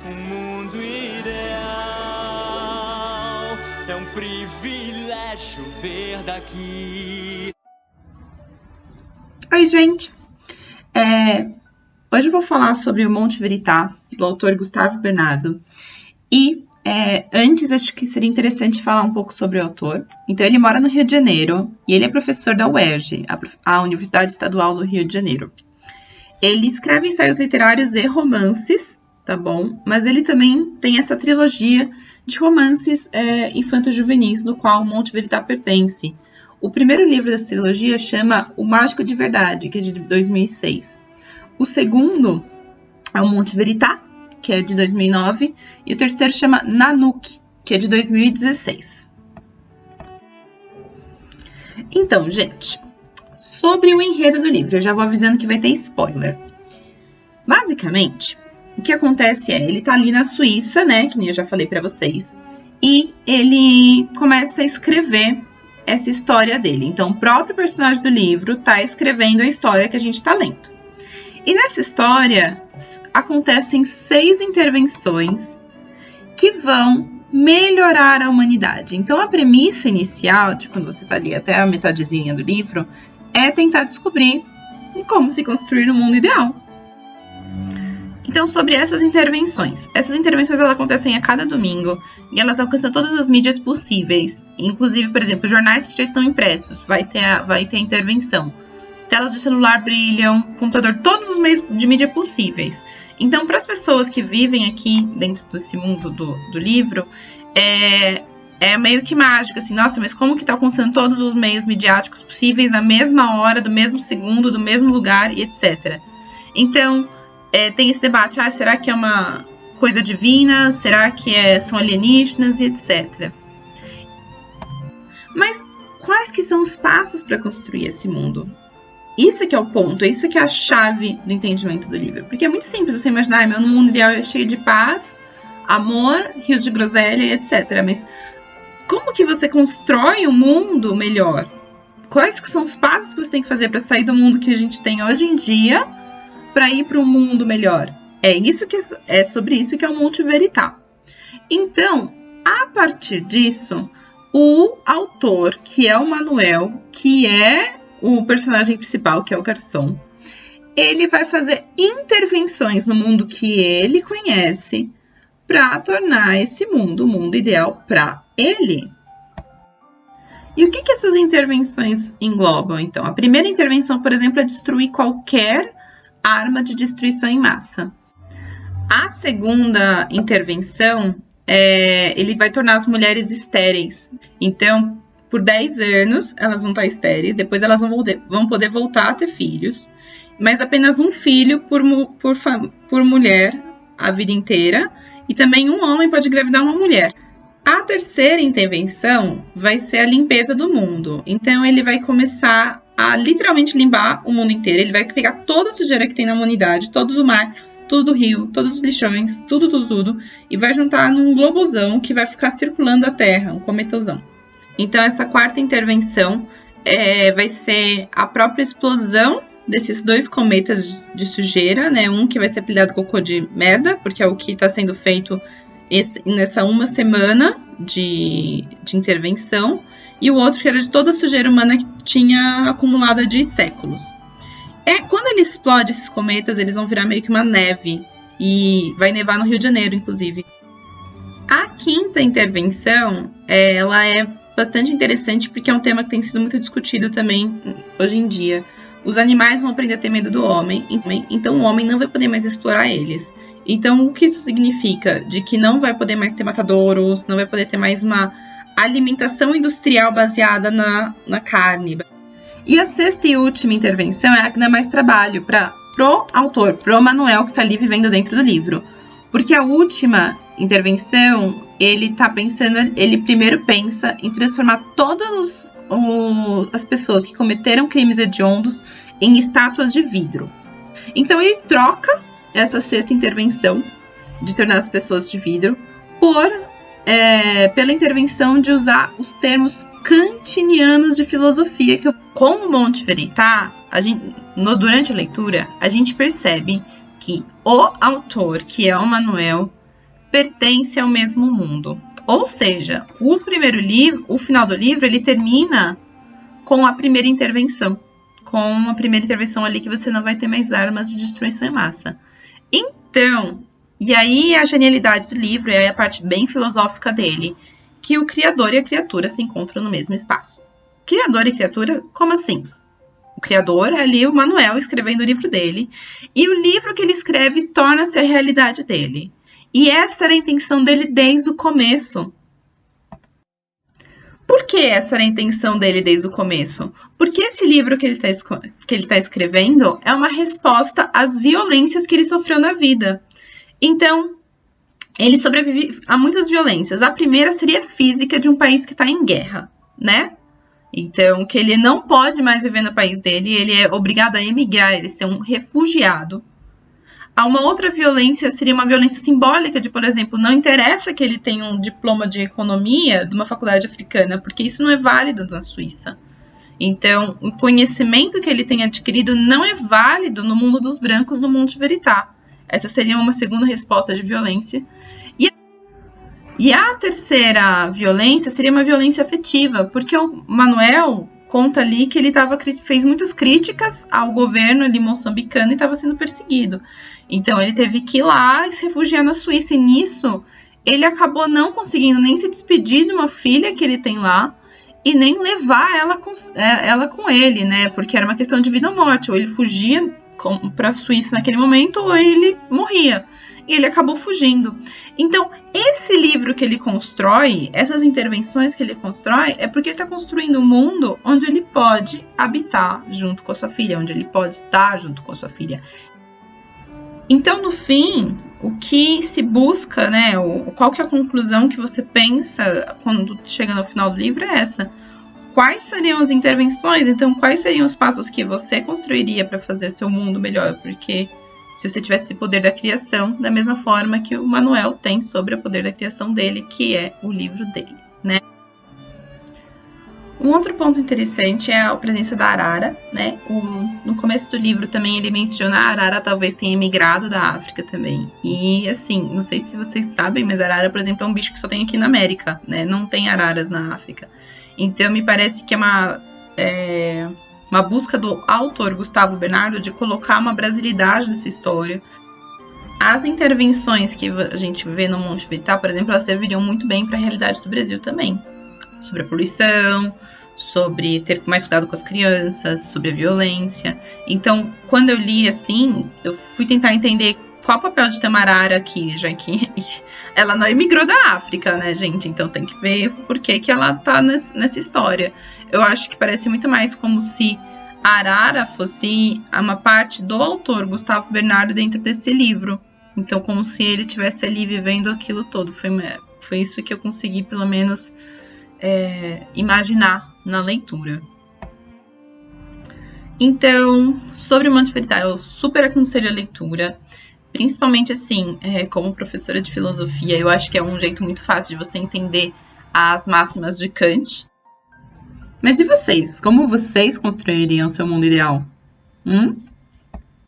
Um mundo ideal é um privilégio ver daqui. Oi, gente! Hoje eu vou falar sobre o Monte Verità, do autor Gustavo Bernardo. E antes, acho que seria interessante falar um pouco sobre o autor. Então, ele mora no Rio de Janeiro e ele é professor da UERJ, a Universidade Estadual do Rio de Janeiro. Ele escreve ensaios literários e romances, tá bom? Mas ele também tem essa trilogia de romances infanto-juvenis, do qual o Monte Verità pertence. O primeiro livro dessa trilogia chama O Mágico de Verdade, que é de 2006. O segundo é o Monte Verità, que é de 2009. E o terceiro chama Nanook, que é de 2016. Então, gente, sobre o enredo do livro, eu já vou avisando que vai ter spoiler. Basicamente, o que acontece ele tá ali na Suíça, né, que nem eu já falei pra vocês, e ele começa a escrever essa história dele. Então, o próprio personagem do livro tá escrevendo a história que a gente tá lendo. E nessa história, acontecem 6 intervenções que vão melhorar a humanidade. Então, a premissa inicial, de quando você tá ali até a metadezinha do livro, é tentar descobrir como se construir um mundo ideal. Então, sobre essas intervenções elas acontecem a cada domingo e elas alcançam todas as mídias possíveis, inclusive, por exemplo, jornais que já estão impressos, vai ter a intervenção. Telas de celular brilham, computador, todos os meios de mídia possíveis. Então, para as pessoas que vivem aqui dentro desse mundo do livro, é meio que mágico, assim, nossa, mas como que tá alcançando todos os meios midiáticos possíveis na mesma hora, do mesmo segundo, do mesmo lugar e etc. Então, tem esse debate, será que é uma coisa divina? Será que são alienígenas e etc. Mas quais que são os passos para construir esse mundo? Isso que é o ponto, isso que é a chave do entendimento do livro. Porque é muito simples você imaginar, meu mundo ideal é cheio de paz, amor, rios de groselha e etc. Mas como que você constrói um mundo melhor? Quais que são os passos que você tem que fazer para sair do mundo que a gente tem hoje em dia para ir para um mundo melhor? É sobre isso que é o Monte Verità. Então, a partir disso, o autor, que é o Manuel, que é o personagem principal, que é o garçom, ele vai fazer intervenções no mundo que ele conhece para tornar esse mundo o mundo ideal para ele. E o que essas intervenções englobam, então? A primeira intervenção, por exemplo, é destruir qualquer arma de destruição em massa. A segunda intervenção, ele vai tornar as mulheres estéreis. Então, por 10 anos, elas vão estar estéreis, depois elas vão poder voltar a ter filhos, mas apenas um filho por mulher a vida inteira, e também um homem pode engravidar uma mulher. A terceira intervenção vai ser a limpeza do mundo. Então, ele vai começar a literalmente limpar o mundo inteiro. Ele vai pegar toda a sujeira que tem na humanidade, todo o mar, tudo do rio, todos os lixões, tudo, e vai juntar num globozão que vai ficar circulando a Terra, um cometozão. Então, essa quarta intervenção vai ser a própria explosão desses 2 cometas de sujeira, né? Um que vai ser apelidado cocô de merda, porque é o que está sendo feito nessa uma semana de intervenção, e o outro que era de toda a sujeira humana que tinha acumulada de séculos. Quando ele explode esses cometas, eles vão virar meio que uma neve, e vai nevar no Rio de Janeiro, inclusive. A quinta intervenção, ela é bastante interessante porque é um tema que tem sido muito discutido também hoje em dia. Os animais vão aprender a ter medo do homem, então o homem não vai poder mais explorar eles. Então, o que isso significa? De que não vai poder mais ter matadouros, não vai poder ter mais uma alimentação industrial baseada na carne. E a sexta e última intervenção é a que dá mais trabalho pro autor, pro Manuel, que está ali vivendo dentro do livro. Porque a última intervenção, ele primeiro pensa em transformar todas as pessoas que cometeram crimes hediondos em estátuas de vidro. Então ele troca essa sexta intervenção de tornar as pessoas de vidro pela intervenção de usar os termos kantinianos de filosofia. Com o Monte Verità, durante a leitura, a gente percebe que o autor, que é o Manuel, pertence ao mesmo mundo. Ou seja, o primeiro livro, o final do livro, ele termina com a primeira intervenção. Com uma primeira intervenção ali que você não vai ter mais armas de destruição em massa. Então, e aí a genialidade do livro, é a parte bem filosófica dele, que o criador e a criatura se encontram no mesmo espaço. Criador e criatura, como assim? O criador é ali o Manuel escrevendo o livro dele, e o livro que ele escreve torna-se a realidade dele. E essa era a intenção dele desde o começo. Por que essa era a intenção dele desde o começo? Porque esse livro que ele tá escrevendo é uma resposta às violências que ele sofreu na vida. Então, ele sobrevive a muitas violências. A primeira seria física de um país que está em guerra, né? Então, que ele não pode mais viver no país dele, ele é obrigado a emigrar, ele ser um refugiado. Há uma outra violência, seria uma violência simbólica de, por exemplo, não interessa que ele tenha um diploma de economia de uma faculdade africana, porque isso não é válido na Suíça. Então, o conhecimento que ele tem adquirido não é válido no mundo dos brancos, no mundo de Veritá. Essa seria uma segunda resposta de violência. E a terceira violência seria uma violência afetiva, porque o Manuel conta ali que ele fez muitas críticas ao governo ali moçambicano e estava sendo perseguido. Então, ele teve que ir lá e se refugiar na Suíça. E nisso, ele acabou não conseguindo nem se despedir de uma filha que ele tem lá e nem levar ela com ele, né? Porque era uma questão de vida ou morte. Ou ele fugia para a Suíça naquele momento, ou ele morria. E ele acabou fugindo. Então, esse livro que ele constrói, essas intervenções que ele constrói, é porque ele está construindo um mundo onde ele pode habitar junto com a sua filha, onde ele pode estar junto com a sua filha. Então, no fim, o que se busca, né? Qual que é a conclusão que você pensa quando chega no final do livro é essa. Quais seriam as intervenções? Então, quais seriam os passos que você construiria para fazer seu mundo melhor? Porque se você tivesse esse poder da criação, da mesma forma que o Manuel tem sobre o poder da criação dele, que é o livro dele, né? Um outro ponto interessante é a presença da arara, né? No começo do livro também ele menciona a arara talvez tenha emigrado da África também. E assim, não sei se vocês sabem, mas a arara, por exemplo, é um bicho que só tem aqui na América, né? Não tem araras na África. Então me parece que é uma busca do autor Gustavo Bernardo de colocar uma brasilidade nessa história. As intervenções que a gente vê no Monte Veritá, por exemplo, elas serviriam muito bem para a realidade do Brasil também. Sobre a poluição, sobre ter mais cuidado com as crianças, sobre a violência. Então, quando eu li assim, eu fui tentar entender qual o papel de ter uma arara aqui, já que ela não emigrou da África, né, gente? Então tem que ver por que ela tá nessa história. Eu acho que parece muito mais como se a arara fosse uma parte do autor Gustavo Bernardo dentro desse livro. Então, como se ele estivesse ali vivendo aquilo todo. Foi isso que eu consegui, pelo menos, imaginar na leitura. Então, sobre o Monte Veritá, eu super aconselho a leitura. Principalmente, assim, como professora de filosofia, eu acho que é um jeito muito fácil de você entender as máximas de Kant. Mas e vocês? Como vocês construiriam o seu mundo ideal?